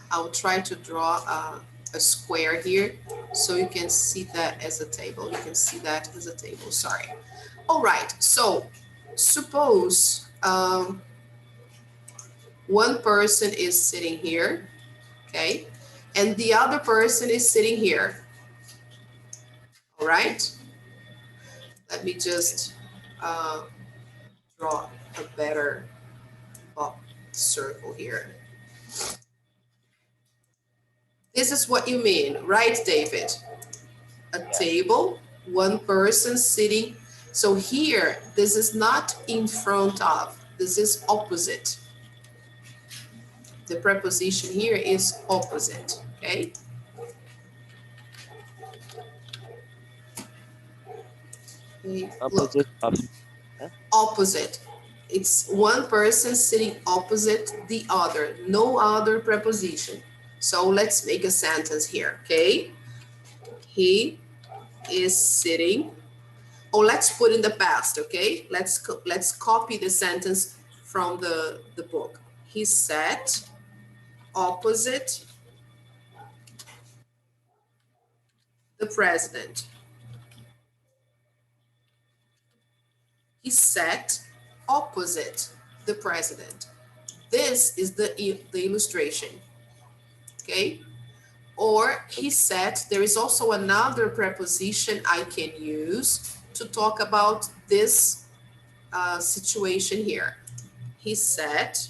I'll try to draw a square here so you can see that as a table. You can see that as a table, sorry. All right, so suppose one person is sitting here, okay? And the other person is sitting here, all right? Let me just draw a better circle here. This is what you mean, right, David? A table, one person sitting. So here, this is not in front of, this is opposite. The preposition here is opposite, okay? Opposite Look, of. opposite. It's one person sitting opposite the other, no other preposition. So let's make a sentence here, okay? He is sitting. Oh, let's put in the past, okay? Let's copy the sentence from the book. He sat opposite the president. He sat opposite the president. This is the illustration, okay? Or he sat, there is also another preposition I can use to talk about this situation here. He sat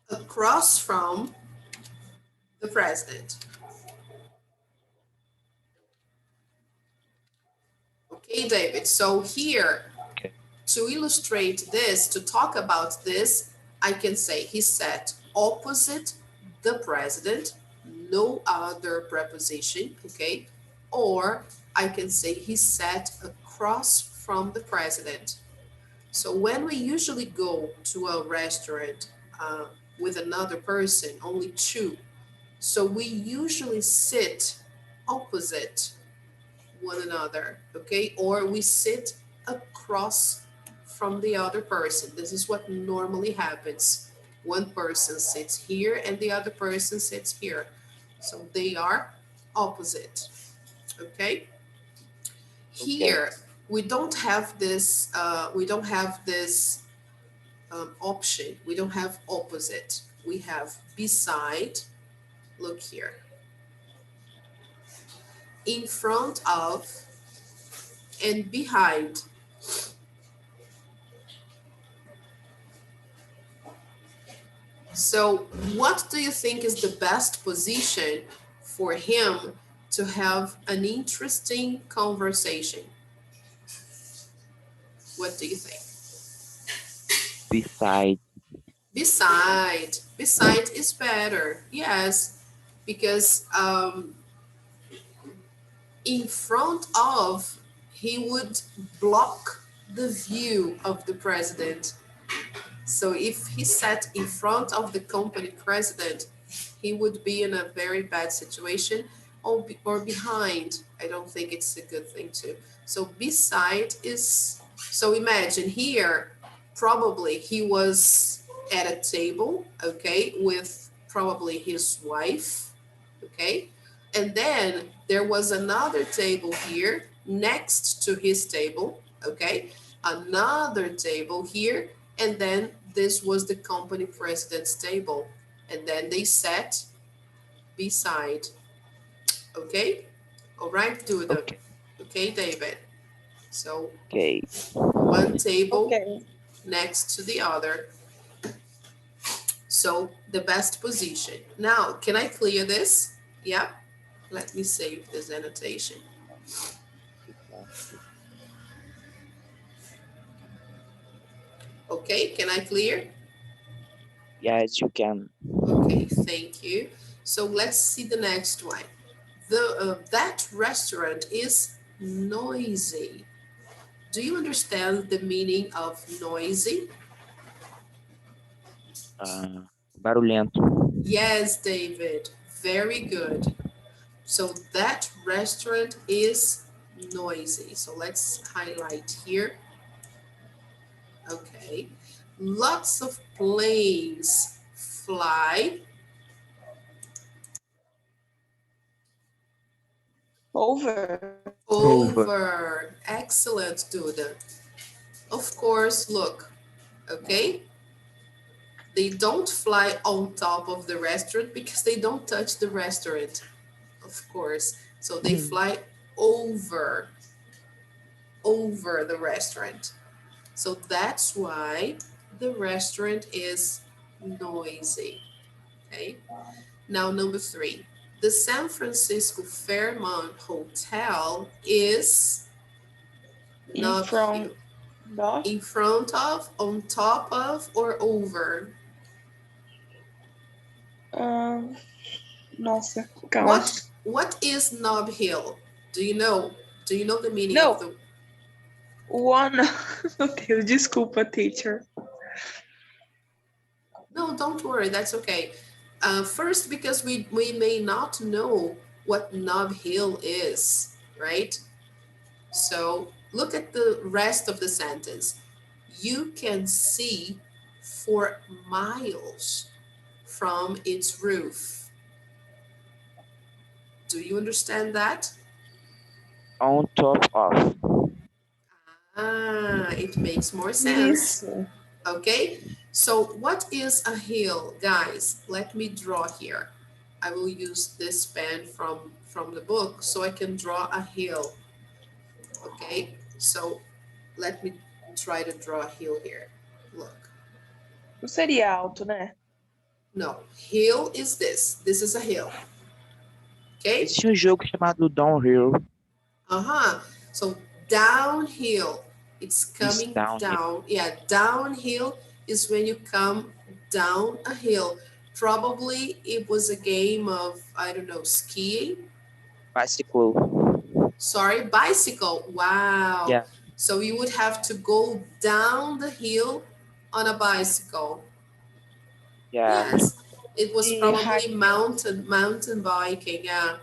across from the president. Okay, David, so here, Okay. to illustrate this, to talk about this, I can say he sat opposite the president, no other preposition, okay? Or I can say he sat across from the president. So when we usually go to a restaurant with another person, only two, so we usually sit opposite one another, okay? Or we sit across from the other person. This is what normally happens. One person sits here and the other person sits here. So they are opposite, okay? Okay. Here, we don't have this, option. We don't have opposite. We have beside, look here, in front of, and behind. So what do you think is the best position for him to have an interesting conversation? What do you think? Beside. Beside is better, yes, because in front of, he would block the view of the president. So if he sat in front of the company president, he would be in a very bad situation, or behind. I don't think it's a good thing too. So beside is, so imagine here, probably he was at a table, okay, with probably his wife, okay? And then there was another table here next to his table, okay? Another table here, and then this was the company president's table. And then they sat beside, okay? All right, Duda. Okay. Okay, David. So Okay. one table Ok. next to the other. So the best position. Now, can I clear this? Yeah. Let me save this annotation. Okay, can I clear? Yes, you can. Okay, thank you. So let's see the next one. That restaurant is noisy. Do you understand the meaning of noisy? Barulhento. Yes, David. Very good. So that restaurant is noisy. So let's highlight here. Okay. Lots of planes fly Over. over. Excellent, Duda. Of course, look, okay? They don't fly on top of the restaurant because they don't touch the restaurant, of course. So they fly over the restaurant. So that's why the restaurant is noisy, okay? Now, number 3, the San Francisco Fairmont Hotel is In front of. in front of, on top of, or over? Nossa, calma. What is Nob Hill? Do you know? Do you know the meaning No. of the? One. Meu Deus, desculpa, teacher. No, don't worry. That's okay. First, because we may not know what Nob Hill is, right? So look at the rest of the sentence. You can see for miles from its roof. Do you understand that? On top of. Ah, it makes more sense. Isso. Okay, so what is a hill, guys? Let me draw here. I will use this pen from the book so I can draw a hill. Okay, so let me try to draw a hill here. Look, Não seria alto, né? no, hill is this. This is a hill. Okay, Existe um jogo chamado Downhill. uh-huh. So downhill. It's It's coming downhill. down. Yeah, downhill is when you come down a hill. Probably it was a game of, I don't know, skiing. Bicycle. Sorry, bicycle. Wow. Yeah. So you would have to go down the hill on a bicycle. Yeah. Yes, it was The high. probably mountain biking. Yeah,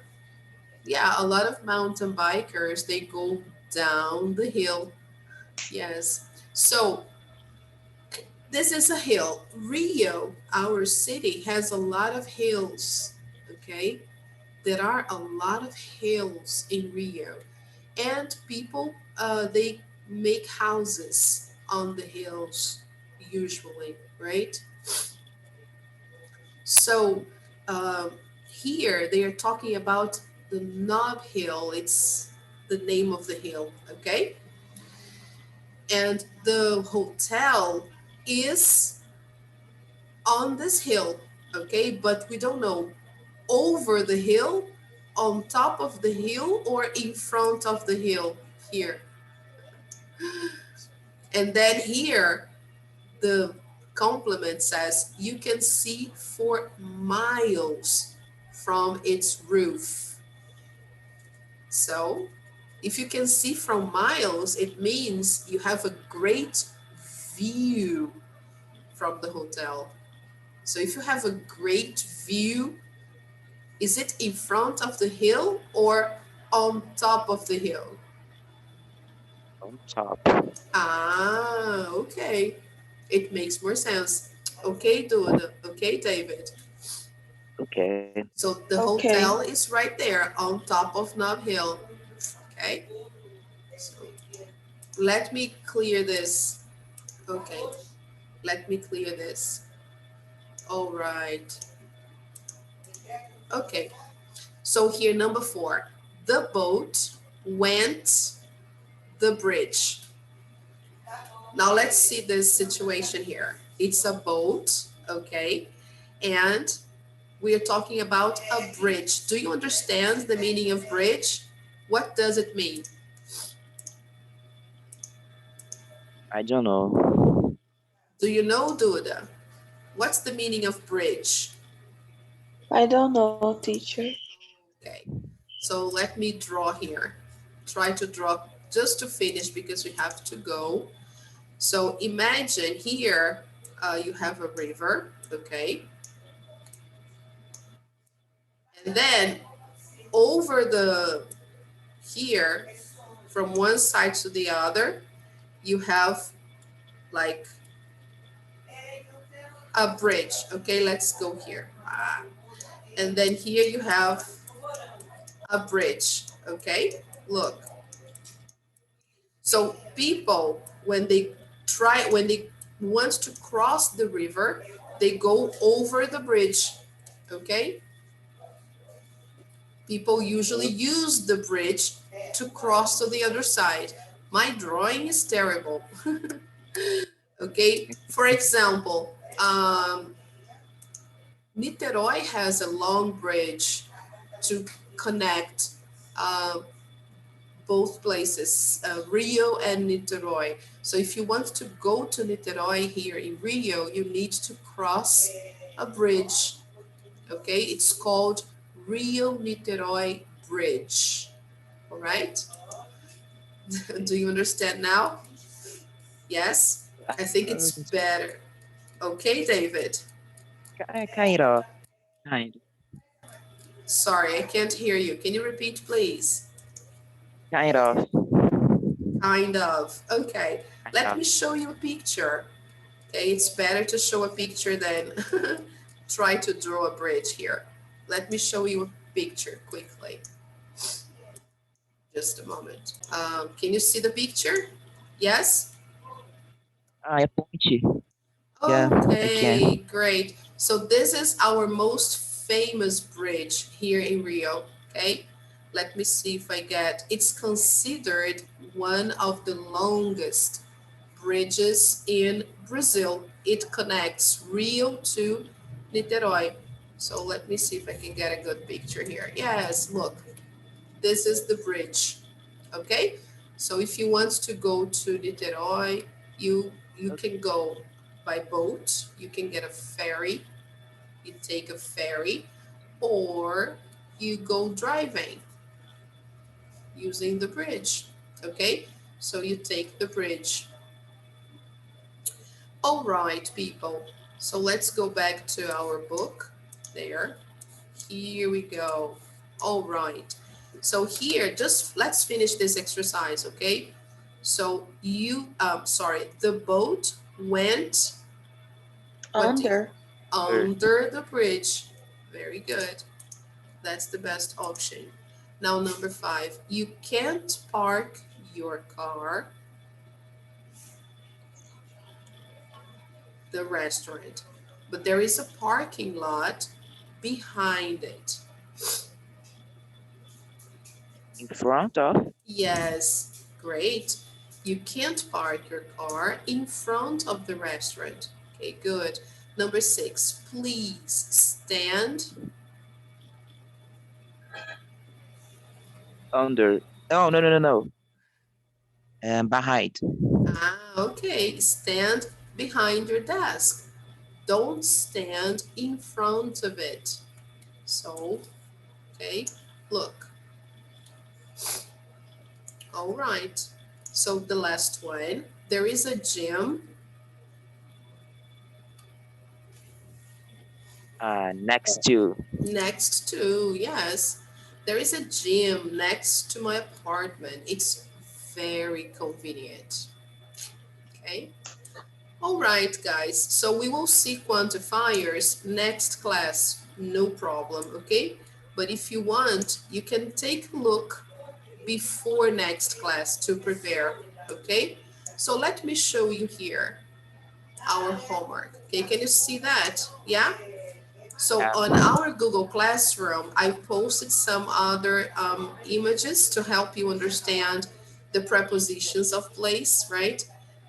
yeah. A lot of mountain bikers, they go down the hill. Yes. So this is a hill. Rio, our city, has a lot of hills. Okay, there are a lot of hills in Rio, and people they make houses on the hills usually, right? So here they are talking about the Knob Hill. It's the name of the hill, okay? And the hotel is on this hill, okay? But we don't know over the hill, on top of the hill, or in front of the hill here. And then here, the complement says you can see for miles from its roof. So if you can see from miles, it means you have a great view from the hotel. So if you have a great view, is it in front of the hill or on top of the hill? On top. Ah, okay. It makes more sense. Okay, Duda. Okay, David. Okay. So the Okay. hotel is right there on top of Nob Hill. Okay. So let me clear this. Okay. Let me clear this. All right. Okay. So here, number 4. The boat went the bridge. Now let's see this situation here. It's a boat, okay? And we are talking about a bridge. Do you understand the meaning of bridge? What does it mean? I don't know. Do you know, Duda? What's the meaning of bridge? I don't know, teacher. Okay, so let me draw here. Try to draw just to finish because we have to go. So imagine here you have a river, okay? And then over the here, from one side to the other, you have like a bridge. Okay, let's go here. And then here you have a bridge. Okay, look. So people, when they want to cross the river, they go over the bridge. Okay, people usually use the bridge to cross to the other side. My drawing is terrible. Okay, for example, Niterói has a long bridge to connect uh, both places, Rio and Niterói. So if you want to go to Niterói here in Rio, you need to cross a bridge. Okay, it's called Rio Niterói Bridge. All right. Do you understand now? Yes, I think it's better. Okay, David. Kind of. Kind. Sorry, I can't hear you. Can you repeat, please? Kind of. Kind of. Okay, Kind let of. me show you a picture. Okay, it's better to show a picture than try to draw a bridge here. Let me show you a picture quickly. Just a moment. Can you see the picture? Yes? Ah, é ponte. Yeah, I Okay, can. great. So this is our most famous bridge here in Rio, okay? Let me see if I get, it's considered one of the longest bridges in Brazil. It connects Rio to Niterói. So let me see if I can get a good picture here. Yes, look, this is the bridge, okay? So if you want to go to Niterói, you can go by boat. You can get a ferry. You take a ferry, or you go driving using the bridge. Okay, so you take the bridge. All right, people. So let's go back to our book. There. Here we go. All right. So here, just let's finish this exercise, okay? So the boat went Under. under the bridge. Very good. That's the best option. Now, number 5, you can't park your car, the restaurant, but there is a parking lot behind it. In front of? Yes, great. You can't park your car in front of the restaurant. Okay, good. Number 6, please stand. Under. Oh, no, no, no, no. Behind. Okay, stand behind your desk. Don't stand in front of it. So, okay, look. All right. So the last one, there is a gym Next to. next to, yes, there is a gym next to my apartment. It's very convenient. Okay. All right, guys. So we will see quantifiers next class. No problem, okay? But if you want, you can take a look before next class to prepare, okay? So let me show you here our homework. Okay, can you see that? Yeah? So on our Google Classroom, I posted some other images to help you understand the prepositions of place, right?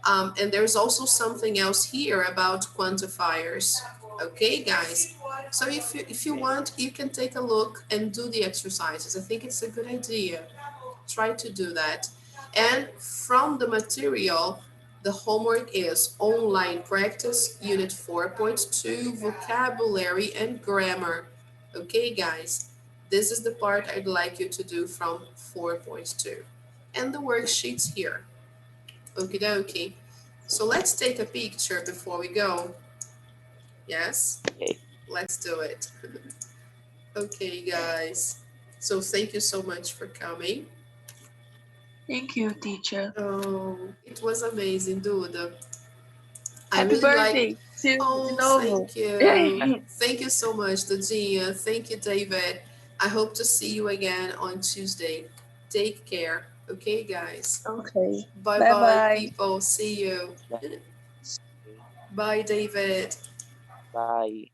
And there's also something else here about quantifiers. Okay, guys. So if you want, you can take a look and do the exercises. I think it's a good idea. Try to do that. And from the material, the homework is online practice, unit 4.2, vocabulary and grammar. Okay, guys, this is the part I'd like you to do from 4.2. And the worksheets here. Okie dokie. So let's take a picture before we go. Yes? Okay. Let's do it. Okay, guys. So thank you so much for coming. Thank you, teacher. Oh, it was amazing, Duda. I Happy really like. birthday de Oh, novo. thank you. Thank you so much, Dudinha. Thank you, David. I hope to see you again on Tuesday. Take care. Okay, guys. Okay. Bye-bye, Bye-bye. people. See you. Bye, David. Bye.